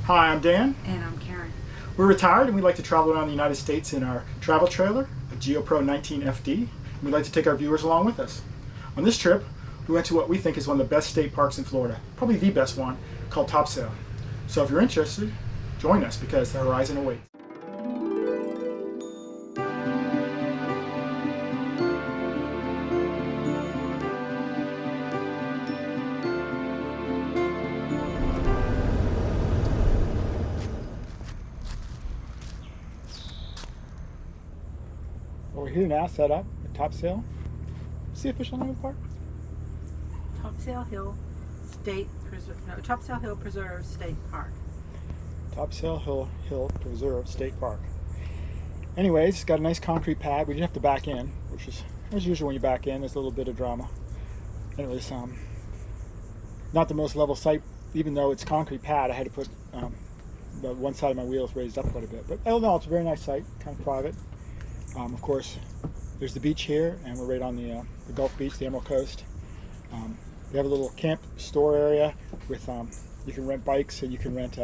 Hi, I'm Dan. And I'm Karen. We're retired and we like to travel around the United States in our travel trailer, a GeoPro 19 FD, and we'd like to take our viewers along with us. On this trip, we went to what we think is one of the best state parks in Florida, probably the best one, called Topsail. So if you're interested, join us because the horizon awaits. Well, we're here now, set up at Topsail. What's the official name of the park? Topsail Hill Preserve State Park. Topsail Hill Preserve State Park. Anyways, it's got a nice concrete pad. We didn't have to back in, which is as usual when you back in. There's a little bit of drama. And it was not the most level site, even though it's concrete pad. I had to put the one side of my wheels raised up quite a bit. But all in all, it's a very nice site, kind of private. Of course, there's the beach here, and we're right on the Gulf Beach, the Emerald Coast. We have a little camp store area with you can rent bikes and you can rent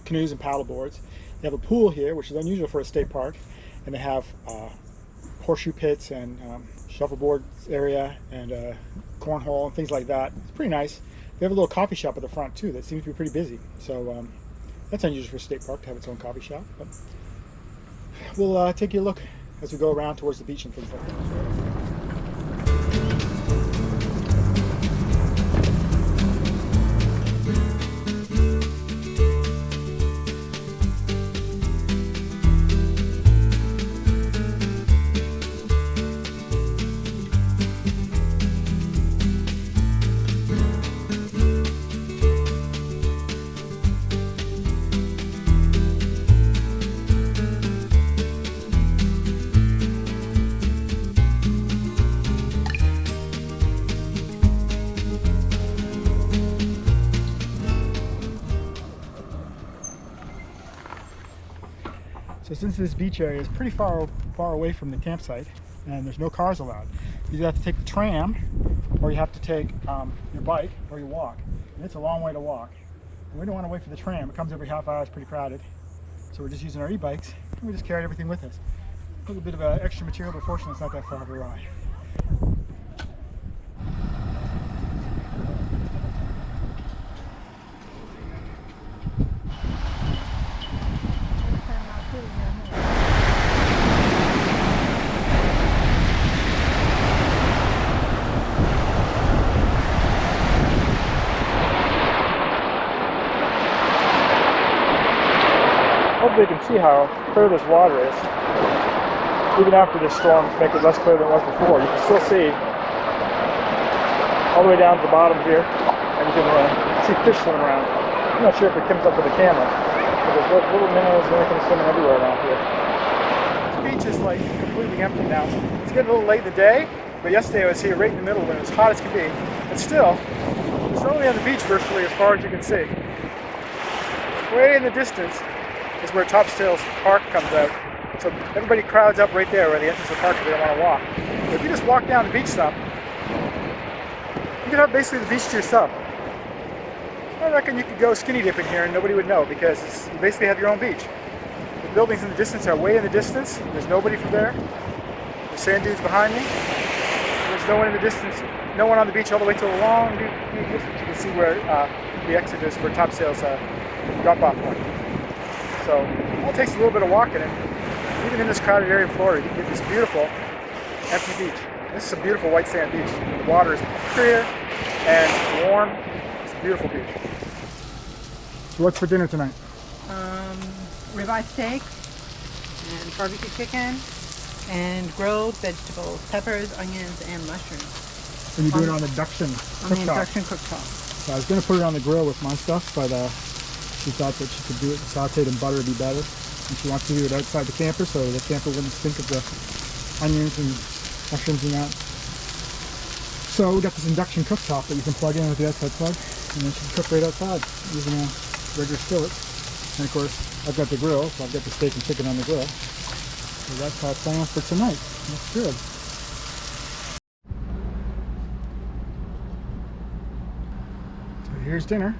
canoes and paddle boards. They have a pool here, which is unusual for a state park, and they have horseshoe pits and shuffleboard area and cornhole and things like that. It's pretty nice. They have a little coffee shop at the front too that seems to be pretty busy. So that's unusual for a state park to have its own coffee shop. But we'll take you a look as we go around towards the beach and things like that. So since this beach area is pretty far away from the campsite and there's no cars allowed, you either have to take the tram or you have to take your bike or you walk. And it's a long way to walk. And we don't want to wait for the tram. It comes every half hour. It's pretty crowded. So we're just using our e-bikes and we just carried everything with us. A little bit of extra material, but fortunately it's not that far of a ride. Hopefully you can see how clear this water is. Even after this storm, to make it less clear than it was before, you can still see all the way down to the bottom here, and you can see fish swimming around. I'm not sure if it comes up with the camera, but there's little minnows and everything swimming everywhere around here. This beach is like completely empty now. It's getting a little late in the day, but yesterday I was here right in the middle when it was hot as could be. But still, there's nobody on the beach virtually as far as you can see. Way in the distance is where Topsail Park comes out. So everybody crowds up right there where the entrance of the park if they don't want to walk. But if you just walk down the beach some, you could have basically the beach to yourself. I reckon you could go skinny dipping here and nobody would know because you basically have your own beach. The buildings in the distance are way in the distance. There's nobody from there. The sand dunes behind me. There's no one in the distance. No one on the beach all the way to a long distance. You can see where the exit is for Topsail's drop-off point. So it all takes a little bit of walking, and even in this crowded area in Florida, you can get this beautiful empty beach. This is a beautiful white sand beach. The water is clear and warm. It's a beautiful beach. So what's for dinner tonight? Ribeye steak and barbecue chicken and grilled vegetables, peppers, onions, and mushrooms. And you do it on the induction cooktop? On the induction cooktop. So I was going to put it on the grill with my stuff, but she thought that she could do it sauteed in butter would be better. And she wants to do it outside the camper so the camper wouldn't stink of the onions and mushrooms and that. So we got this induction cooktop that you can plug in with the outside plug, and then she can cook right outside using a regular skillet. And of course, I've got the grill, so I've got the steak and chicken on the grill. So that's our plan for tonight. That's good. So here's dinner.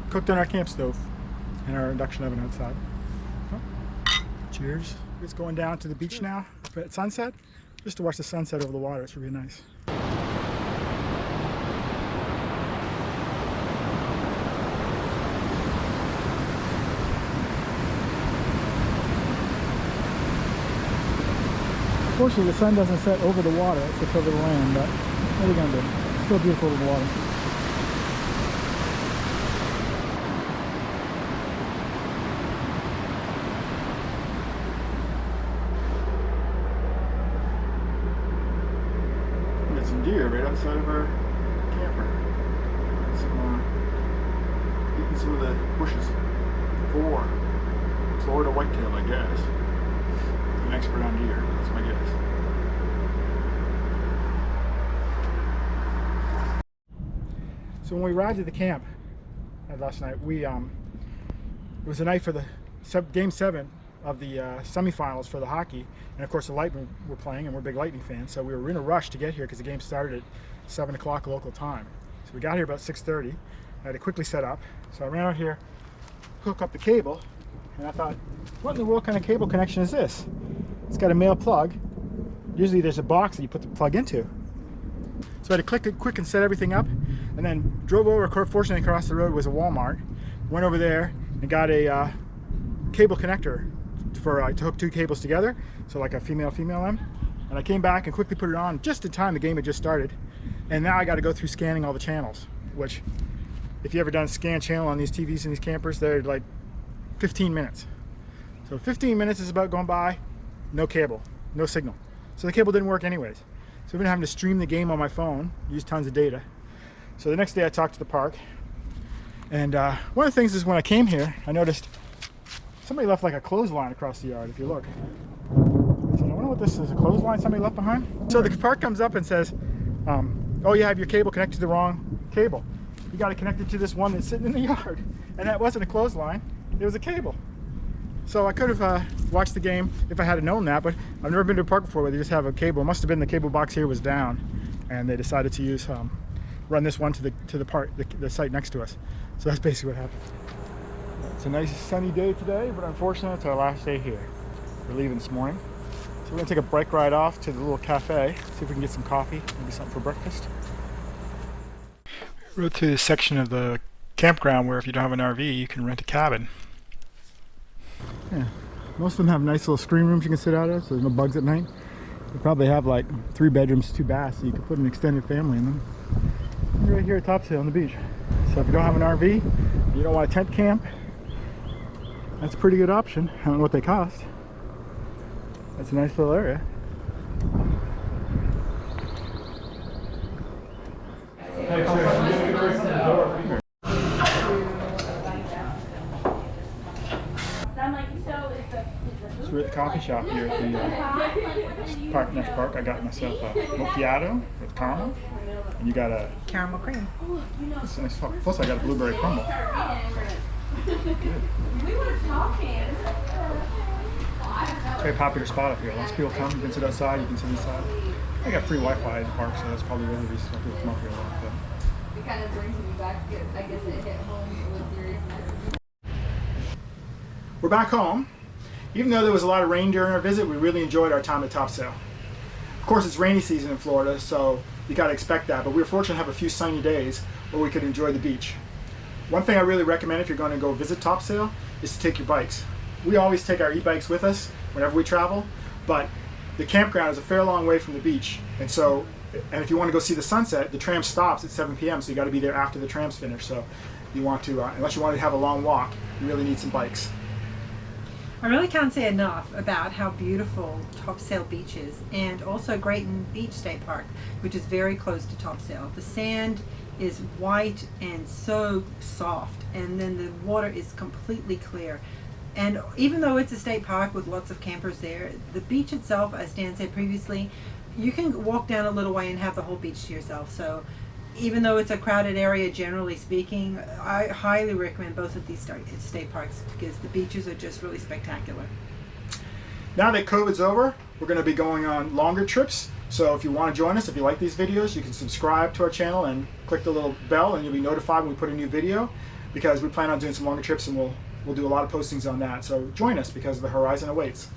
Cooked on our camp stove and our induction oven outside. Oh, cheers. It's going down to the beach now at sunset, just to watch the sunset over the water. It's really nice. Unfortunately, the sun doesn't set over the water, it sets over the land, but what are we going to do? It's still beautiful over the water. There's some deer right outside of our camper. Eating some of the bushes. 4 Florida whitetail, I guess. An expert on deer, that's my guess. So when we arrived at the camp last night, it was the night for the game 7 of the semifinals for the hockey, and of course the Lightning were playing, and we're big Lightning fans, so we were in a rush to get here because the game started at 7 o'clock local time. So we got here about 6:30. I had to quickly set up, so I ran out here, hook up the cable, and I thought, what in the world kind of cable connection is this? It's got a male plug. Usually there's a box that you put the plug into. So I had to click it quick and set everything up, and then drove over. Fortunately, across the road was a Walmart. Went over there and got a cable connector to hook 2 cables together, so like a female end. And I came back and quickly put it on just in time. The game had just started, and now I got to go through scanning all the channels. Which, if you ever done a scan channel on these TVs in these campers, they're like 15 minutes. So 15 minutes is about going by. No cable, no signal. So the cable didn't work anyways. So I've been having to stream the game on my phone, use tons of data. So the next day I talked to the park. And one of the things is when I came here, I noticed somebody left like a clothesline across the yard, if you look. So I wonder what this is, a clothesline somebody left behind? So the park comes up and says, oh, you have your cable connected to the wrong cable. You got to connect it to this one that's sitting in the yard. And that wasn't a clothesline, it was a cable. So I could have watched the game if I had known that, but I've never been to a park before where they just have a cable. It must have been the cable box here was down, and they decided to use run this one to the site next to us. So that's basically what happened. It's a nice sunny day today, but unfortunately it's our last day here. We're leaving this morning, so we're gonna take a bike ride off to the little cafe, see if we can get some coffee, maybe something for breakfast. We rode through this section of the campground where if you don't have an RV, you can rent a cabin. Yeah, most of them have nice little screen rooms you can sit out of, so there's no bugs at night. They probably have like 3 bedrooms, 2 baths, so you can put an extended family in them. You're right here at Topsail on the beach. So if you don't have an RV, you don't want a tent camp, that's a pretty good option. I don't know what they cost. That's a nice little area. So we're at the coffee shop here at the next park. I got myself a macchiato with caramel, and you got a Caramel cream. That's a nice talk. Plus I got a blueberry crumble. Good. It's a very popular spot up here. Lots of people come. You can sit outside. You can sit inside. I got free Wi-Fi at the park, so that's probably one of the reasons why people come up here a lot. But. It kind of brings me back. I guess it hit home with your. We're back home. Even though there was a lot of rain during our visit, we really enjoyed our time at Topsail. Of course, it's rainy season in Florida, so you got to expect that, but we were fortunate to have a few sunny days where we could enjoy the beach. One thing I really recommend if you're going to go visit Topsail is to take your bikes. We always take our e-bikes with us whenever we travel, but the campground is a fair long way from the beach, and if you want to go see the sunset, the tram stops at 7 p.m., so you got to be there after the tram's finished. So you want to, unless you want to have a long walk, you really need some bikes. I really can't say enough about how beautiful Topsail Beach is, and also Grayton Beach State Park, which is very close to Topsail. The sand is white and so soft, and then the water is completely clear. And even though it's a state park with lots of campers there, the beach itself, as Dan said previously, you can walk down a little way and have the whole beach to yourself. So even though it's a crowded area, generally speaking, I highly recommend both of these state parks because the beaches are just really spectacular. Now that COVID's over, we're going to be going on longer trips So if you want to join us, if you like these videos, you can subscribe to our channel and click the little bell, and you'll be notified when we put a new video, because we plan on doing some longer trips, and we'll do a lot of postings on that. So join us, because the horizon awaits.